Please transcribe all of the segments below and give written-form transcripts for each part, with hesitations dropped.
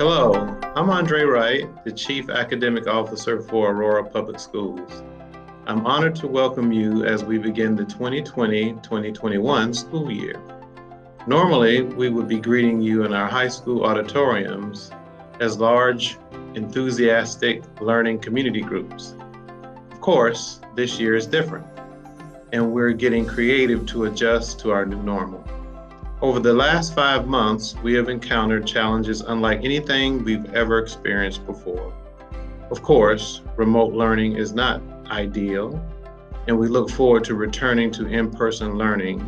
Hello, I'm Andre Wright, the Chief Academic Officer for Aurora Public Schools. I'm honored to welcome you as we begin the 2020-2021 school year. Normally, we would be greeting you in our high school auditoriums as large, enthusiastic learning community groups. Of course, this year is different, and we're getting creative to adjust to our new normal. Over the last 5 months, we have encountered challenges unlike anything we've ever experienced before. Of course, remote learning is not ideal, and we look forward to returning to in-person learning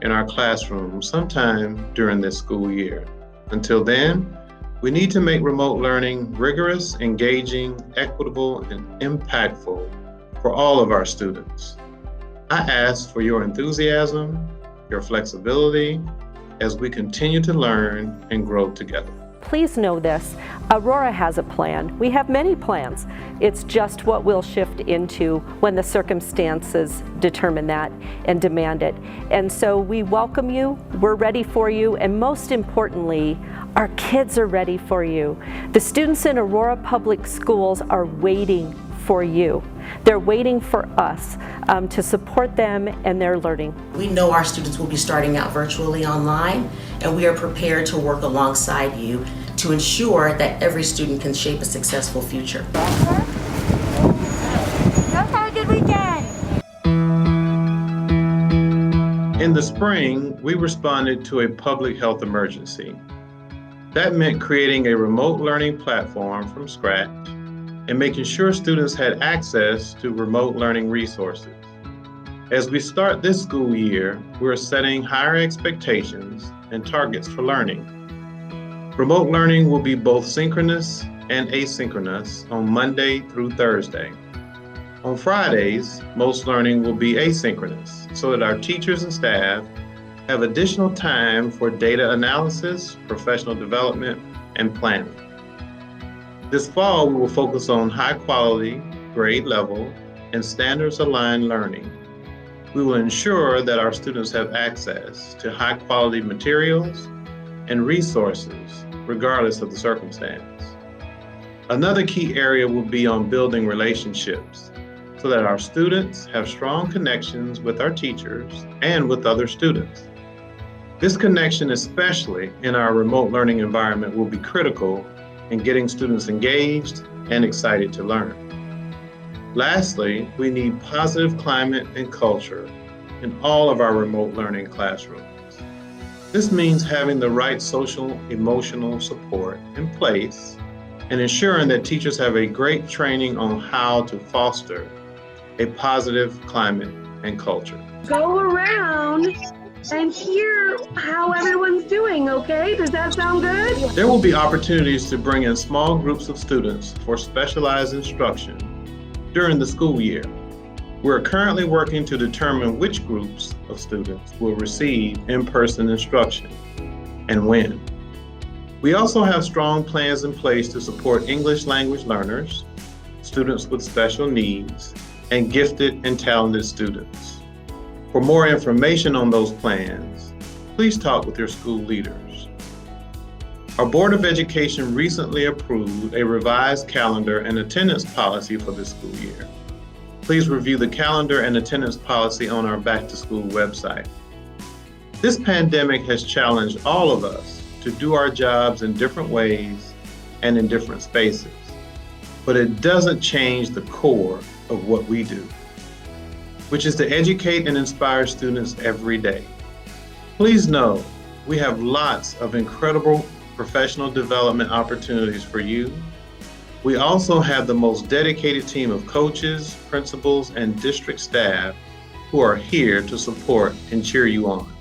in our classrooms sometime during this school year. Until then, we need to make remote learning rigorous, engaging, equitable, and impactful for all of our students. I ask for your enthusiasm, your flexibility, as we continue to learn and grow together. Please know this, Aurora has a plan. We have many plans. It's just what we'll shift into when the circumstances determine that and demand it. And so we welcome you, we're ready for you, and most importantly, our kids are ready for you. The students in Aurora Public Schools are waiting for you. They're waiting for us to support them and their learning. We know our students will be starting out virtually online, and we are prepared to work alongside you to ensure that every student can shape a successful future. Have a good weekend. In the spring, we responded to a public health emergency. That meant creating a remote learning platform from scratch and making sure students had access to remote learning resources. As we start this school year, we're setting higher expectations and targets for learning. Remote learning will be both synchronous and asynchronous on Monday through Thursday. On Fridays, most learning will be asynchronous so that our teachers and staff have additional time for data analysis, professional development, and planning. This fall, we will focus on high quality, grade level, and standards aligned learning. We will ensure that our students have access to high quality materials and resources, regardless of the circumstance. Another key area will be on building relationships so that our students have strong connections with our teachers and with other students. This connection, especially in our remote learning environment, will be critical in getting students engaged and excited to learn. Lastly, we need positive climate and culture in all of our remote learning classrooms. This means having the right social, emotional support in place and ensuring that teachers have a great training on how to foster a positive climate and culture. Go around and hear how everyone's doing, okay? Does that sound good? There will be opportunities to bring in small groups of students for specialized instruction during the school year. We're currently working to determine which groups of students will receive in-person instruction and when. We also have strong plans in place to support English language learners, students with special needs, and gifted and talented students. For more information on those plans, please talk with your school leaders. Our Board of Education recently approved a revised calendar and attendance policy for this school year. Please review the calendar and attendance policy on our Back to School website. This pandemic has challenged all of us to do our jobs in different ways and in different spaces, but it doesn't change the core of what we do, which is to educate and inspire students every day. Please know we have lots of incredible professional development opportunities for you. We also have the most dedicated team of coaches, principals, and district staff who are here to support and cheer you on.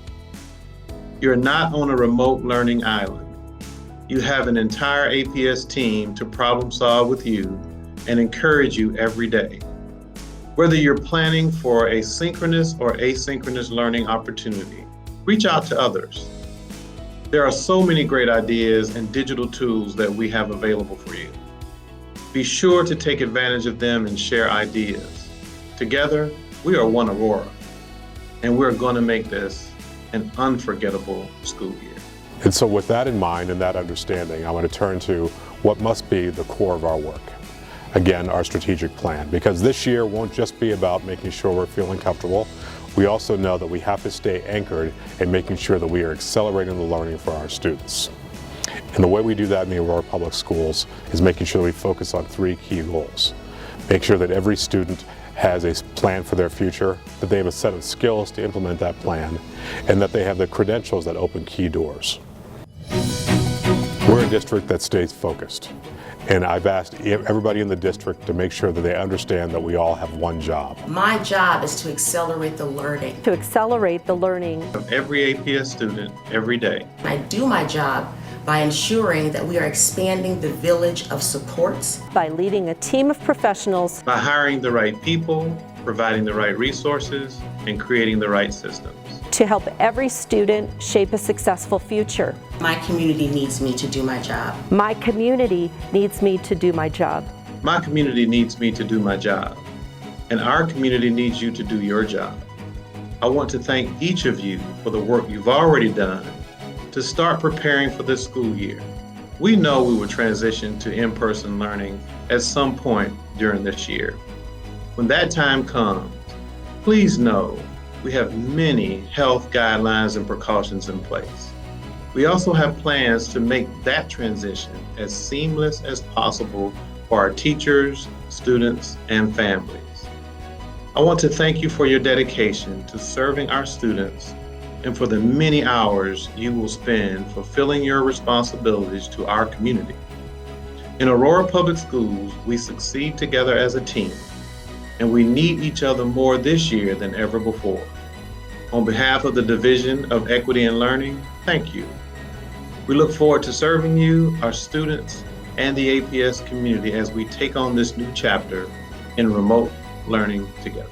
You're not on a remote learning island. You have an entire APS team to problem solve with you and encourage you every day. Whether you're planning for a synchronous or asynchronous learning opportunity, reach out to others. There are so many great ideas and digital tools that we have available for you. Be sure to take advantage of them and share ideas. Together, we are one Aurora, and we're going to make this an unforgettable school year. And so with that in mind and that understanding, I want to turn to what must be the core of our work. Again, our strategic plan, because this year won't just be about making sure we're feeling comfortable. We also know that we have to stay anchored in making sure that we are accelerating the learning for our students. And the way we do that in the Aurora Public Schools is making sure that we focus on 3 key goals. Make sure that every student has a plan for their future, that they have a set of skills to implement that plan, and that they have the credentials that open key doors. We're a district that stays focused. And I've asked everybody in the district to make sure that they understand that we all have one job. My job is to accelerate the learning. To accelerate the learning Of every APS student every day. I do my job by ensuring that we are expanding the village of supports, by leading a team of professionals, By hiring the right people, providing the right resources, and creating the right systems. to help every student shape a successful future. my community needs me to do my job. My community needs me to do my job. My community needs me to do my job, and our community needs you to do your job. I want to thank each of you for the work you've already done to start preparing for this school year. We know we will transition to in-person learning at some point during this year. When that time comes, please know we have many health guidelines and precautions in place. We also have plans to make that transition as seamless as possible for our teachers, students, and families. I want to thank you for your dedication to serving our students and for the many hours you will spend fulfilling your responsibilities to our community. In Aurora Public Schools, we succeed together as a team, and we need each other more this year than ever before. On behalf of the Division of Equity and Learning, thank you. We look forward to serving you, our students, and the APS community as we take on this new chapter in remote learning together.